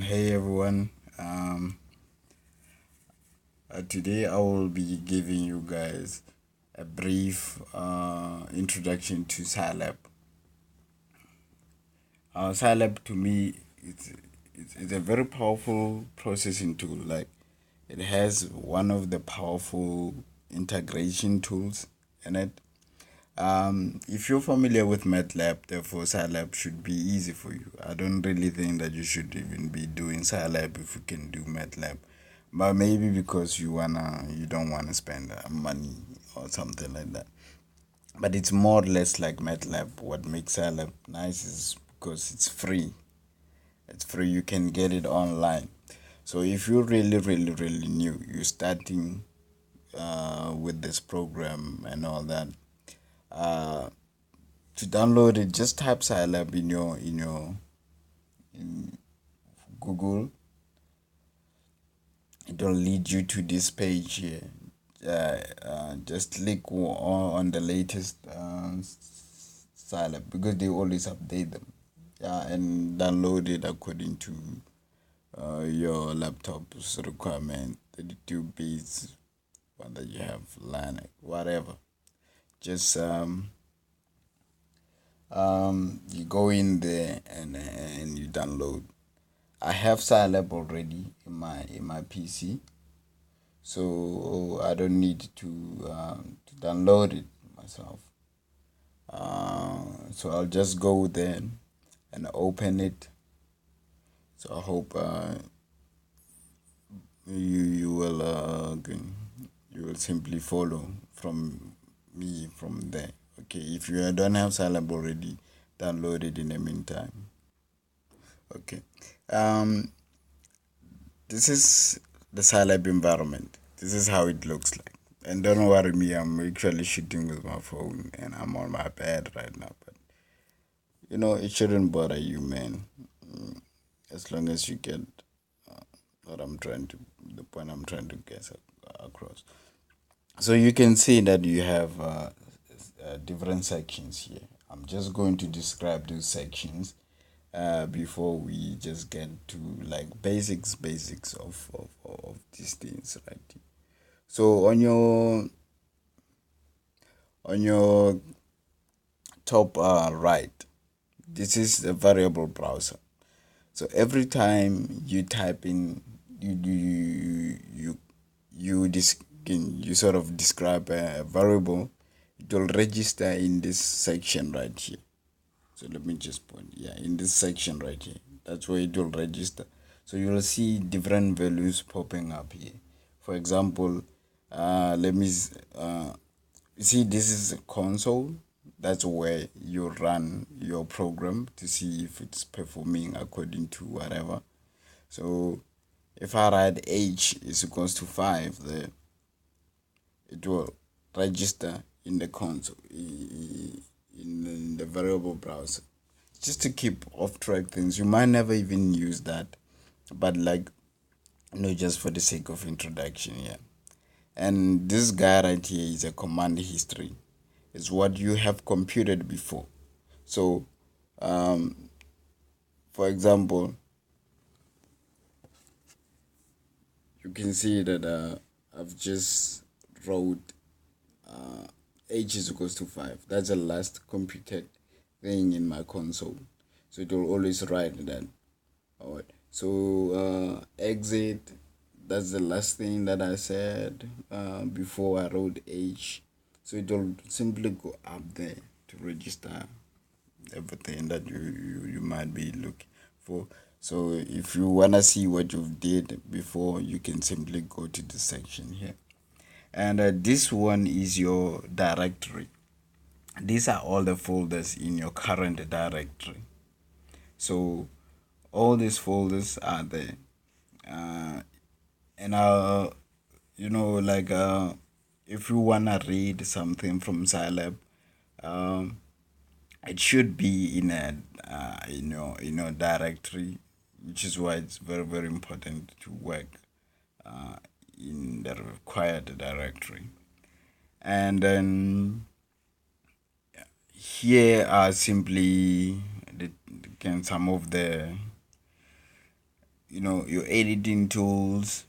Hey everyone. Today I will be giving you guys a brief introduction to scilab. Scilab to me, it's a very powerful processing tool. Like it has one of the powerful integration tools in it. If you're familiar with MATLAB, therefore Scilab should be easy for you. I don't really think that you should even be doing Scilab if you can do MATLAB, but maybe because you don't wanna spend money or something like that. But it's more or less like MATLAB. What makes Scilab nice is because it's free. It's free. You can get it online. So if you're really new, you're starting with this program and all that. Uh, to download it, just type scilab in your in Google. It will lead you to this page here. Just click on the latest scilab because they always update them. And download it according to your laptop's requirement, 32 bits, one that you have, Linux, whatever. Just you go in there and you download. I have scilab already in my PC, so I don't need to download it myself. So I'll just go there and open it. So I hope you will simply follow from me from there. Okay, if you don't have scilab already, download it in the meantime. Okay. Um, this is the scilab environment. This is how it looks like. And don't worry me, I'm actually shooting with my phone and I'm on my bed right now. But it shouldn't bother you, man. As long as you get what the point I'm trying to get across. So you can see that you have different sections here. I'm just going to describe those sections before we just get to like basics of these things, right? So on your top right, this is the variable browser. So every time you type in, you sort of describe a variable, it will register in this section right here. So let me just point, yeah, in this section right here. That's where it will register. So you will see different values popping up here. For example, let me see, this is a console. That's where you run your program to see if it's performing according to whatever. So if I write h is equals to 5 there, it will register in the console, in the variable browser. Just to keep off track things, you might never even use that, but like, just for the sake of introduction, yeah. And this guy right here is a command history. It's what you have computed before. So, for example, you can see that I've just wrote h is equals to 5. That's the last computed thing in my console. So it will always write that. Alright. So exit, that's the last thing that I said before I wrote h. So it will simply go up there to register everything that you might be looking for. So if you wanna see what you did before, you can simply go to the section here. And this one is your directory. These are all the folders in your current directory. So all these folders are there. And like if you wanna read something from scilab, um, it should be in a directory, which is why it's very important to work in the required directory. And then here are simply some of the your editing tools.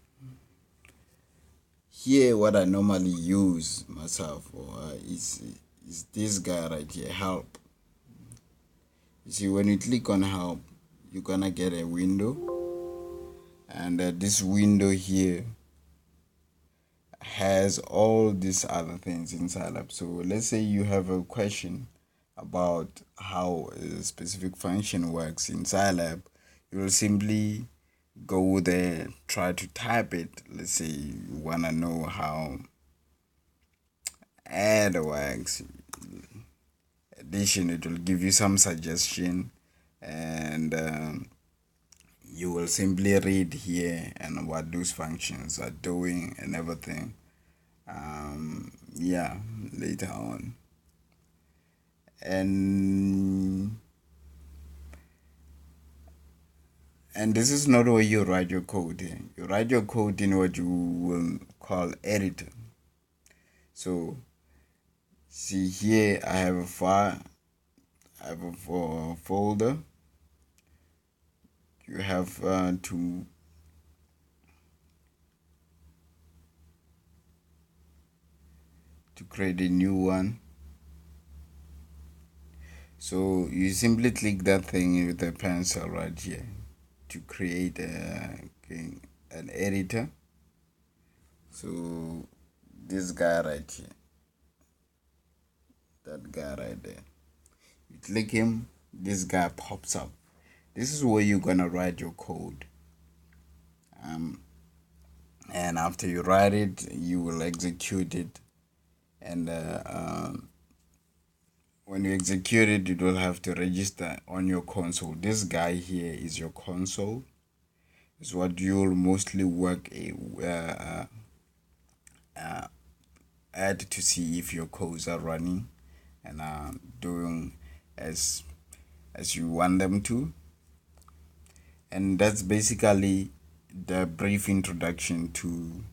Here, what I normally use myself is this guy right here, help. You see, when you click on help, you're gonna get a window, and this window here has all these other things in scilab. So let's say you have a question about how a specific function works in scilab. You will simply go there, try to type it. Let's say you want to know how add works, addition. It will give you some suggestion, and you will simply read here and what those functions are doing and everything. Yeah, later on. And this is not where you write your code in. You write your code in what you will call editor. So see here, I have a file, I have a folder. You have to create a new one. So you simply click that thing with a pencil right here to create an editor. So this guy right here, that guy right there, you click him, this guy pops up. This is where you're gonna write your code. And after you write it, you will execute it, and when you execute it, it will have to register on your console. This guy here is your console. It's what you'll mostly work at to see if your codes are running and doing as you want them to. And that's basically the brief introduction to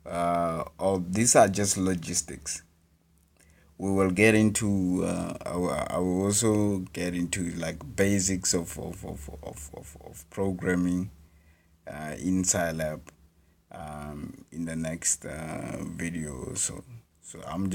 all these are just logistics. We will get into I will also get into like basics of programming in scilab in the next video. So I'm